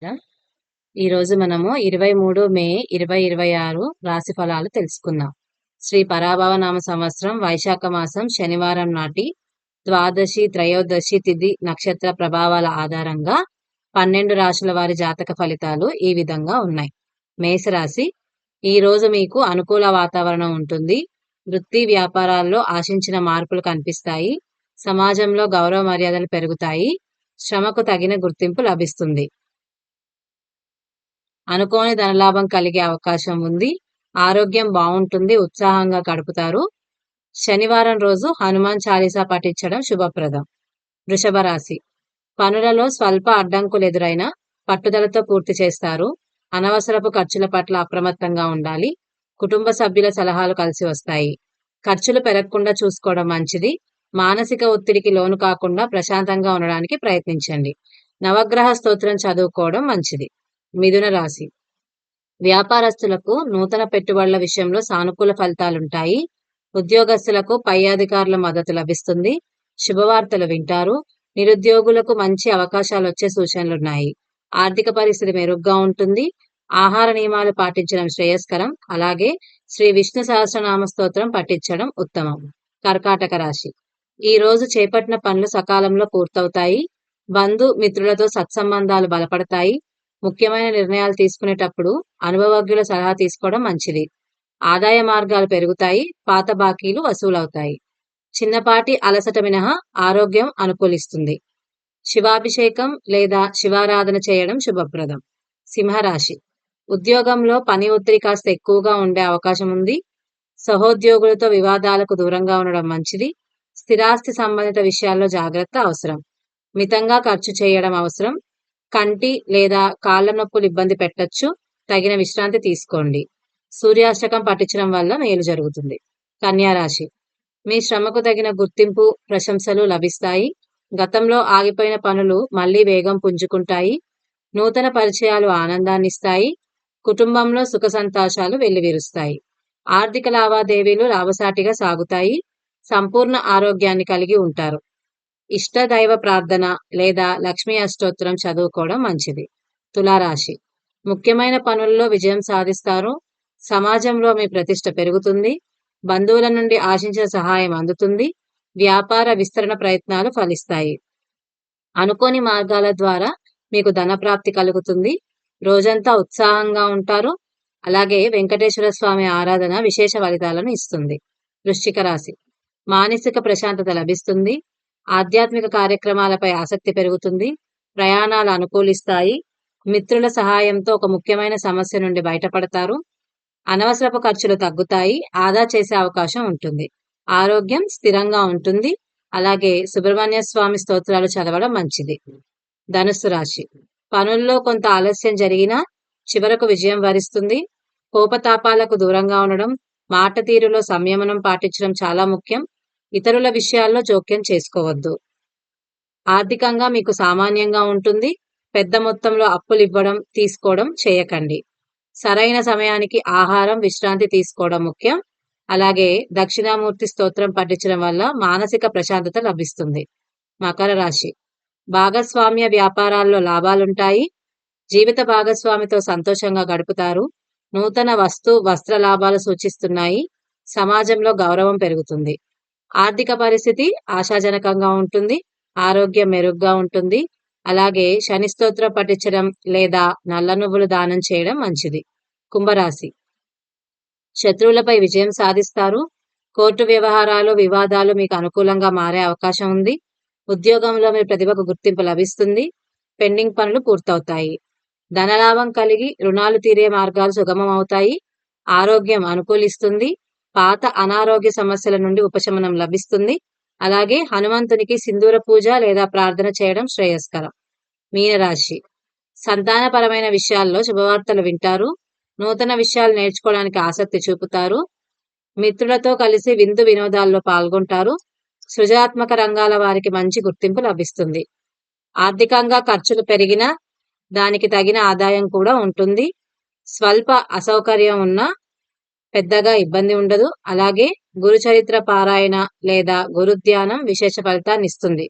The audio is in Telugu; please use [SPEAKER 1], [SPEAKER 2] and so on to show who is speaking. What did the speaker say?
[SPEAKER 1] ఈరోజు మనము 23 మే 2026 రాశి ఫలాలు తెలుసుకుందాం. శ్రీ పరాభవనామ సంవత్సరం వైశాఖ మాసం శనివారం నాటి ద్వాదశి త్రయోదశి తిథి నక్షత్ర ప్రభావాల ఆధారంగా 12 రాశుల వారి జాతక ఫలితాలు ఈ విధంగా ఉన్నాయి. మేషరాశి, ఈ రోజు మీకు అనుకూల వాతావరణం ఉంటుంది. వృత్తి వ్యాపారాల్లో ఆశించిన మార్పులు కనిపిస్తాయి. సమాజంలో గౌరవ మర్యాదలు పెరుగుతాయి. శ్రమకు తగిన గుర్తింపు లభిస్తుంది. అనుకోని ధనలాభం కలిగే అవకాశం ఉంది. ఆరోగ్యం బాగుంటుంది. ఉత్సాహంగా గడుపుతారు. శనివారం రోజు హనుమాన్ చాలీసా పఠించడం శుభప్రదం. వృషభ రాశి, పనులలో స్వల్ప అడ్డంకులు ఎదురైనా పట్టుదలతో పూర్తి చేస్తారు. అనవసరపు ఖర్చుల పట్ల అప్రమత్తంగా ఉండాలి. కుటుంబ సభ్యుల సలహాలు కలిసి వస్తాయి. ఖర్చులు పెరగకుండా చూసుకోవడం మంచిది. మానసిక ఒత్తిడికి లోను కాకుండా ప్రశాంతంగా ఉండడానికి ప్రయత్నించండి. నవగ్రహ స్తోత్రం చదువుకోవడం మంచిది. మిథున రాశి, వ్యాపారస్తులకు నూతన పెట్టుబడుల విషయంలో సానుకూల ఫలితాలుంటాయి. ఉద్యోగస్తులకు పై అధికారుల మద్దతు లభిస్తుంది. శుభవార్తలు వింటారు. నిరుద్యోగులకు మంచి అవకాశాలు వచ్చే సూచనలున్నాయి. ఆర్థిక పరిస్థితి మెరుగ్గా ఉంటుంది. ఆహార నియమాలు పాటించడం శ్రేయస్కరం. అలాగే శ్రీ విష్ణు సహస్రనామ స్తోత్రం పఠించడం ఉత్తమం. కర్కాటక రాశి, ఈ రోజు చేపట్టిన పనులు సకాలంలో పూర్తవుతాయి. బంధు మిత్రులతో సత్సంబంధాలు బలపడతాయి. ముఖ్యమైన నిర్ణయాలు తీసుకునేటప్పుడు అనుభవజ్ఞుల సలహా తీసుకోవడం మంచిది. ఆదాయ మార్గాలు పెరుగుతాయి. పాత బాకీలు వసూలవుతాయి. చిన్నపాటి అలసట మినహా ఆరోగ్యం అనుకూలిస్తుంది. శివాభిషేకం లేదా శివారాధన చేయడం శుభప్రదం. సింహరాశి, ఉద్యోగంలో పని ఒత్తిడి కాస్త ఎక్కువగా ఉండే అవకాశం ఉంది. సహోద్యోగులతో వివాదాలకు దూరంగా ఉండడం మంచిది. స్థిరాస్తి సంబంధిత విషయాల్లో జాగ్రత్త అవసరం. మితంగా ఖర్చు చేయడం అవసరం. కంటి లేదా కాళ్ల నొప్పులు ఇబ్బంది పెట్టొచ్చు. తగిన విశ్రాంతి తీసుకోండి. సూర్యాష్టకం పఠించడం వల్ల మేలు జరుగుతుంది. కన్యా రాశి, మీ శ్రమకు తగిన గుర్తింపు ప్రశంసలు లభిస్తాయి. గతంలో ఆగిపోయిన పనులు మళ్లీ వేగం పుంజుకుంటాయి. నూతన పరిచయాలు ఆనందాన్నిస్తాయి. కుటుంబంలో సుఖ సంతోషాలు వెల్లివిరుస్తాయి. ఆర్థిక లావాదేవీలు లాభసాటిగా సాగుతాయి. సంపూర్ణ ఆరోగ్యాన్ని కలిగి ఉంటారు. ఇష్ట దైవ ప్రార్థన లేదా లక్ష్మీ అష్టోత్తరం చదువుకోవడం మంచిది. తులారాశి, ముఖ్యమైన పనుల్లో విజయం సాధిస్తారు. సమాజంలో మీ ప్రతిష్ట పెరుగుతుంది. బంధువుల నుండి ఆశించిన సహాయం అందుతుంది. వ్యాపార విస్తరణ ప్రయత్నాలు ఫలిస్తాయి. అనుకోని మార్గాల ద్వారా మీకు ధనప్రాప్తి కలుగుతుంది. రోజంతా ఉత్సాహంగా ఉంటారు. అలాగే వెంకటేశ్వర స్వామి ఆరాధన విశేష ఫలితాలను ఇస్తుంది. వృశ్చిక రాశి, మానసిక ప్రశాంతత లభిస్తుంది. ఆధ్యాత్మిక కార్యక్రమాలపై ఆసక్తి పెరుగుతుంది. ప్రయాణాలు అనుకూలిస్తాయి. మిత్రుల సహాయంతో ఒక ముఖ్యమైన సమస్య నుండి బయటపడతారు. అనవసరపు ఖర్చులు తగ్గుతాయి. ఆదా చేసే అవకాశం ఉంటుంది. ఆరోగ్యం స్థిరంగా ఉంటుంది. అలాగే సుబ్రహ్మణ్య స్వామి స్తోత్రాలు చదవడం మంచిది. ధనుస్సు రాశి, పనుల్లో కొంత ఆలస్యం జరిగినా చివరకు విజయం వరిస్తుంది. కోపతాపాలకు దూరంగా ఉండడం, మాట తీరులో సంయమనం పాటించడం చాలా ముఖ్యం. ఇతరుల విషయాల్లో జోక్యం చేసుకోవద్దు. ఆర్థికంగా మీకు సామాన్యంగా ఉంటుంది. పెద్ద మొత్తంలో అప్పులు ఇవ్వడం తీసుకోవడం చేయకండి. సరైన సమయానికి ఆహారం విశ్రాంతి తీసుకోవడం ముఖ్యం. అలాగే దక్షిణామూర్తి స్తోత్రం పఠించడం వల్ల మానసిక ప్రశాంతత లభిస్తుంది. మకర రాశి, భాగస్వామ్య వ్యాపారాల్లో లాభాలుంటాయి. జీవిత భాగస్వామితో సంతోషంగా గడుపుతారు. నూతన వస్త్ర లాభాలు సూచిస్తున్నాయి. సమాజంలో గౌరవం పెరుగుతుంది. ఆర్థిక పరిస్థితి ఆశాజనకంగా ఉంటుంది. ఆరోగ్యం మెరుగ్గా ఉంటుంది. అలాగే శని స్తోత్రం పఠించడం లేదా నల్ల నువ్వులు దానం చేయడం మంచిది. కుంభరాశి, శత్రువులపై విజయం సాధిస్తారు. కోర్టు వ్యవహారాలు వివాదాలు మీకు అనుకూలంగా మారే అవకాశం ఉంది. ఉద్యోగంలో మీ ప్రతిభకు గుర్తింపు లభిస్తుంది. పెండింగ్ పనులు పూర్తవుతాయి. ధనలాభం కలిగి రుణాలు తీరే మార్గాలు సుగమం అవుతాయి. ఆరోగ్యం అనుకూలిస్తుంది. పాత అనారోగ్య సమస్యల నుండి ఉపశమనం లభిస్తుంది. అలాగే హనుమంతునికి సింధూర పూజ లేదా ప్రార్థన చేయడం శ్రేయస్కరం. మీనరాశి, సంతానపరమైన విషయాల్లో శుభవార్తలు వింటారు. నూతన విషయాలు నేర్చుకోవడానికి ఆసక్తి చూపుతారు. మిత్రులతో కలిసి విందు వినోదాల్లో పాల్గొంటారు. సృజనాత్మక రంగాల వారికి మంచి గుర్తింపు లభిస్తుంది. ఆర్థికంగా ఖర్చులు పెరిగినా దానికి తగిన ఆదాయం కూడా ఉంటుంది. స్వల్ప అసౌకర్యం ఉన్నా పెద్దగా ఇబ్బంది ఉండదు. అలాగే గురు చరిత్ర పారాయణ లేదా గురుధ్యానం విశేష ఫలితాన్ని ఇస్తుంది.